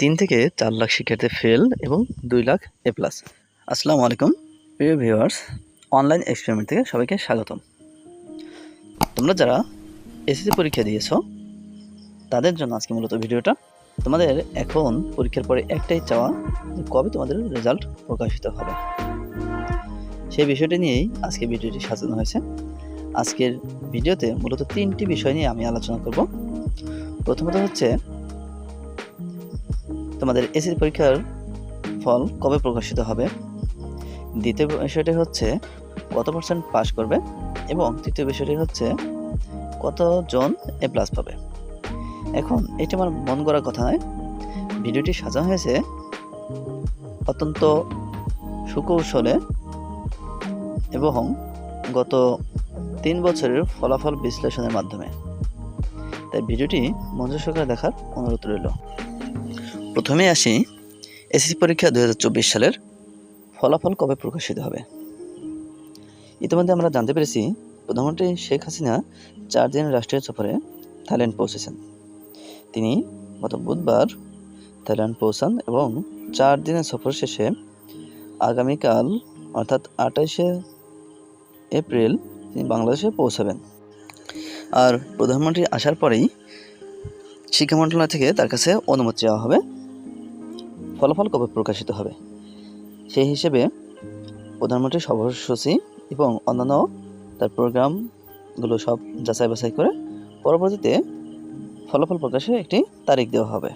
3 থেকে 4 লাখ শিক্ষার্থী ফেল এবং 2 লাখ এ প্লাস। আসসালামু আলাইকুম প্রিয় ভিউয়ার্স, অনলাইন এক্সপেরিমেন্ট থেকে সবাইকে স্বাগতম। তোমরা যারা এসএসসি পরীক্ষা দিয়েছো তাদের জন্য আজকে মূলত ভিডিওটা। তোমাদের এখন পরীক্ষার পরে একটাই চাওয়া, কবে তোমাদের রেজাল্ট প্রকাশিত হবে, সেই বিষয়টি নিয়েই আজকে ভিডিওটি সাজানো হয়েছে। আজকের ভিডিওতে মূলত 3টি বিষয় নিয়ে আমি আলোচনা করব। প্রথমত হচ্ছে তোমাদের এসএসসি পরীক্ষার ফল কবে প্রকাশিত হবে, দ্বিতীয় বিষয়টি হচ্ছে কত পার্সেন্ট পাস করবে, এবং তৃতীয় বিষয়টি হচ্ছে কতজন এ প্লাস পাবে। এখন এটি আমার মন গড়া কথা নয়, ভিডিওটি সাজানো হয়েছে অত্যন্ত সুকৌশলে এবং গত 3 বছরের ফলাফল বিশ্লেষণের মাধ্যমে। তাই ভিডিওটি মনোযোগ সহকারে দেখার অনুরোধ রইল। প্রথমে আসি এসএসসি পরীক্ষা 2024 সালের ফলাফল কবে প্রকাশিত হবে। ইতিমধ্যে আমরা জানতে পেরেছি প্রধানমন্ত্রী শেখ হাসিনা 4 দিনের রাষ্ট্রীয় সফরে থাইল্যান্ড পৌঁছেছেন। তিনি গত বুধবার থাইল্যান্ড পৌঁছান এবং 4 দিনের সফর শেষে আগামীকাল অর্থাৎ 28শে এপ্রিল তিনি বাংলাদেশে পৌঁছাবেন। আর প্রধানমন্ত্রী আসার পরেই শিক্ষা মন্ত্রণালয় থেকে তার কাছে অনুমতি চাওয়া হবে ফলাফল কবে প্রকাশিত হবে। সেই হিসেবে প্রধানমন্ত্রী সফরসূচি এবং অন্যান্য তার প্রোগ্রামগুলো সব যাচাই বাছাই করে পরবর্তীতে ফলাফল প্রকাশের একটি তারিখ দেওয়া হবে।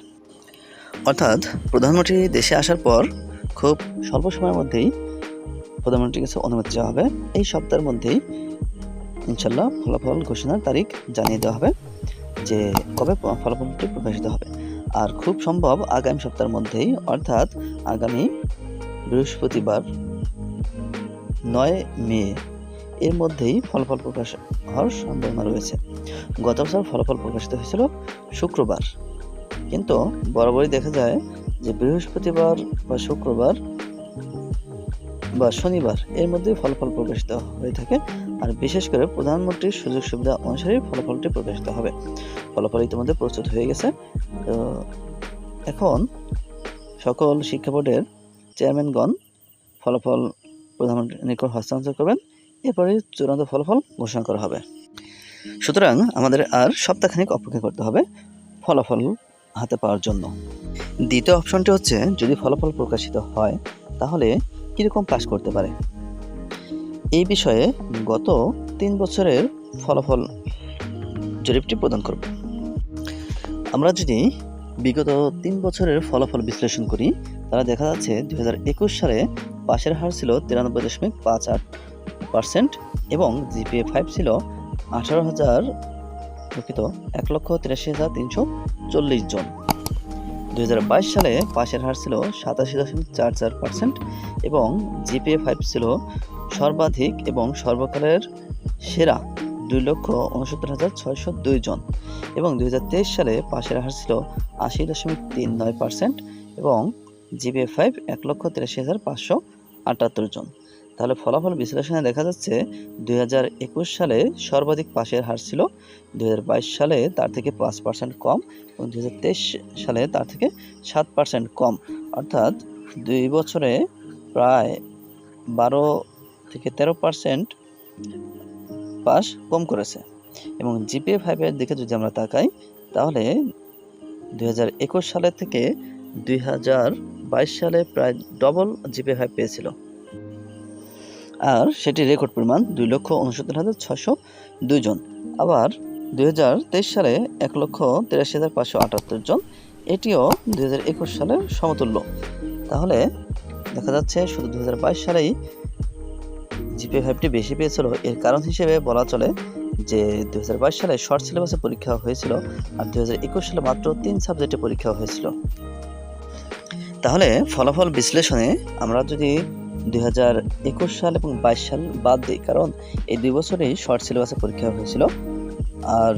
অর্থাৎ প্রধানমন্ত্রী দেশে আসার পর খুব স্বল্প সময়ের মধ্যেই প্রধানমন্ত্রীর কাছে অনুমতি চাওয়া হবে। এই সপ্তাহের মধ্যেই ইনশাল্লাহ ফলাফল ঘোষণার তারিখ জানিয়ে দেওয়া হবে যে কবে ফলাফলটি প্রকাশিত হবে। আর খুব সম্ভব আগামী সপ্তাহের মধ্যেই, অর্থাৎ আগামী বৃহস্পতিবার 9 মে এর মধ্যেই ফলাফল প্রকাশ হওয়ার সম্ভাবনা রয়েছে। গত বছর ফলাফল প্রকাশিত হয়েছিল শুক্রবার, কিন্তু বরাবরই দেখা যায় যে বৃহস্পতিবার বা শুক্রবার বা শনিবার এর মধ্যে ফলাফল প্রকাশিত হয়ে থাকে। আর বিশেষ করে প্রধানমন্ত্রীর সুযোগ সুবিধা অনুসারে ফলাফলটি প্রকাশিত হবে। ফলাফল ইতিমধ্যে প্রস্তুত হয়ে গেছে। তো এখন সকল শিক্ষা বোর্ডের চেয়ারম্যানগণ ফলাফল প্রধানমন্ত্রীর নিকট হস্তান্তর করবেন, এরপরে চূড়ান্ত ফলাফল ঘোষণা করা হবে। সুতরাং আমাদের আর সপ্তাহখানেক অপেক্ষা করতে হবে ফলাফল হাতে পাওয়ার জন্য। দ্বিতীয় অপশনটি হচ্ছে, যদি ফলাফল প্রকাশিত হয় তাহলে কীরকম পাস করতে পারে। এই বিষয়ে গত 3 বছরের ফলাফল জরিপটি প্রদান করব। আমরা যদি বিগত 3 বছরের ফলাফল বিশ্লেষণ করি, তাহলে দেখা যাচ্ছে 2021 সালে পাশের হার ছিল 93.58% এবং জিপিএ 5 ছিল 1,83,340 জন। 2022 সালে পাশের হার ছিল 87.44% এবং জিপিএ 5 ছিল সর্বাধিক এবং সর্বকালের সেরা 2,69,602 জন। এবং 2023 সালে পাশের হার ছিল 80.39% এবং জিপিএ 5 1,83,578 জন। তাহলে ফলাফল বিশ্লেষণে দেখা যাচ্ছে 2021 সালে সর্বাধিক পাশের হার ছিল, 2022 সালে তার থেকে 5% কম এবং 2023 সালে তার থেকে 7% কম। অর্থাৎ 2 বছরে প্রায় 12 থেকে 13% পাস কম করেছে। এবং জিপিএ 5 এর দিকে যদি আমরা তাকাই, তাহলে 2021 সালে থেকে 2022 সালে প্রায় ডবল জিপিএ 5 পেয়েছিল, আর সেটি রেকর্ড পরিমাণ 2,69,602 জন। আবার 2023 সালে 1,83,578 জন, এটিও 2021 সালের সমতুল্য। তাহলে দেখা যাচ্ছে শুধু 2022 সালেই জিপিএ 5টি বেশি পেয়েছিল। এর কারণ হিসেবে বলা চলে যে 2022 সালে শর্ট সিলেবাসে পরীক্ষা হয়েছিল আর 2021 সালে মাত্র 3 সাবজেক্টে পরীক্ষা হয়েছিল। তাহলে ফলাফল বিশ্লেষণে আমরা যদি 2021 সাল এবং 22 সাল বাদ দিই, কারণ এই 2 বছরেই শর্ট সিলেবাসে পরীক্ষা হয়েছিল, আর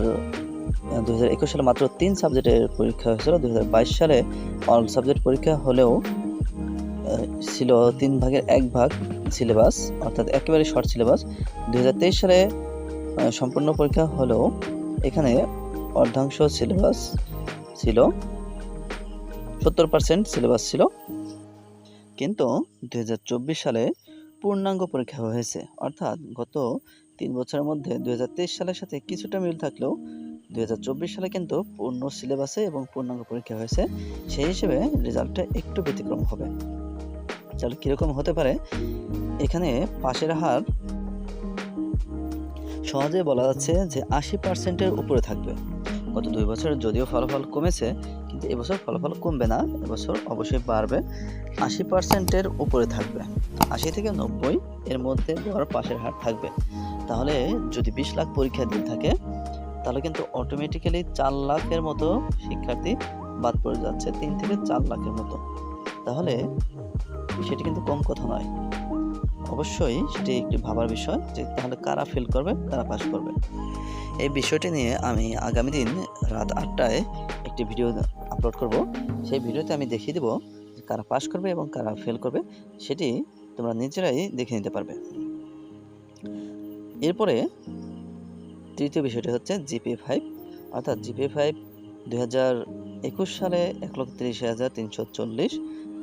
2021 সালে মাত্র 3 সাবজেক্টের পরীক্ষা হয়েছিল। 2022 সালে অল সাবজেক্ট পরীক্ষা হলেও ছিল 3 ভাগের 1 ভাগ সিলেবাস, অর্থাৎ একেবারে শর্ট সিলেবাস। 2023 সালে সম্পূর্ণ পরীক্ষা হলেও এখানে অর্ধাংশ সিলেবাস ছিল। 70% সিলেবাস ছিল, কিন্তু 2024 সালে পূর্ণাঙ্গ পরীক্ষা হয়েছে। অর্থাৎ গত 3 বছরের মধ্যে 2023 সালের সাথে কিছুটা মিল থাকলেও 2024 সালে কিন্তু পূর্ণ সিলেবাসে এবং পূর্ণাঙ্গ পরীক্ষা হয়েছে। সেই হিসেবে রেজাল্টটা একটু ব্যতিক্রম হবে। তাহলে কীরকম হতে পারে? এখানে পাশের হার সহজে বলা যাচ্ছে যে 80%-এর উপরে থাকবে। গত 2 বছর যদিও ফলাফল কমেছে, কিন্তু এবছর ফলাফল কমবে না, এবছর অবশ্যই বাড়বে। 80%-এর উপরে থাকবে, 80 থেকে 90 এর মধ্যে গড় পাশের হার থাকবে। তাহলে যদি 20 লাখ পরীক্ষা দিয়ে থাকে, তাহলে কিন্তু অটোমেটিক্যালি 4 লাখের মতো শিক্ষার্থী বাদ পড়ে যাচ্ছে, 3 থেকে 4 লাখের মতো। তাহলে সেটি কিন্তু কম কথা নয়। অবশ্যই সেটি একটি ভাবার বিষয় যে তাহলে কারা ফেল করবে, কারা পাস করবে। এই বিষয়টি নিয়ে আমি আগামী দিন রাত 8টায় একটি ভিডিও আপলোড করব। সেই ভিডিওতে আমি দেখিয়ে দেব কারা পাস করবে এবং কারা ফেল করবে, সেটি তোমরা নিজেরাই দেখে নিতে পারবে। এরপরে তৃতীয় বিষয়টি হচ্ছে জিপিএ 5, অর্থাৎ জিপিএ 5 2021 সালে 1,30,340,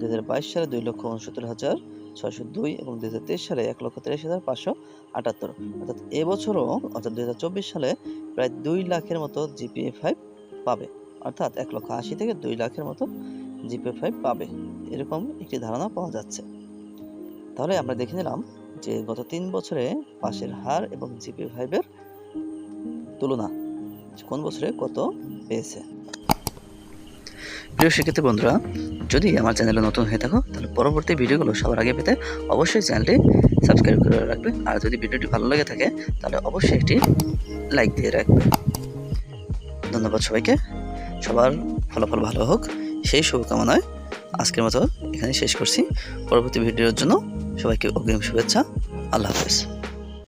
2022 সালে 2,69,602 এবং 2023 সালে 1,83,578। অর্থাৎ এবছরও, অর্থাৎ 2024 সালে প্রায় 2 লাখের মতো জিপিএ 5 পাবে। অর্থাৎ 1,80,000 থেকে 2 লাখের মতো জিপিএ 5 পাবে, এরকম একটি ধারণা পাওয়া যাচ্ছে। তাহলে আমরা দেখে নিলাম যে গত 3 বছরে পাশের হার এবং জিপিএ 5-এর তুলনা কোন বছরে কত পেয়েছে। প্রিয় শিক্ষার্থী বন্ধুরা, যদি আমার চ্যানেলে নতুন হয়ে থাকো, তাহলে পরবর্তী ভিডিওগুলো সবার আগে পেতে অবশ্যই চ্যানেলটি সাবস্ক্রাইব করে রাখবে। আর যদি ভিডিওটি ভালো লেগে থাকে, তাহলে অবশ্যই একটি লাইক দিয়ে রাখবে। ধন্যবাদ সবাইকে। সবার ফলাফল ভালো হোক, সেই শুভকামনায় আজকের মতো এখানে শেষ করছি। পরবর্তী ভিডিওর জন্য সবাইকে অগ্রিম শুভেচ্ছা। আল্লাহ হাফেজ।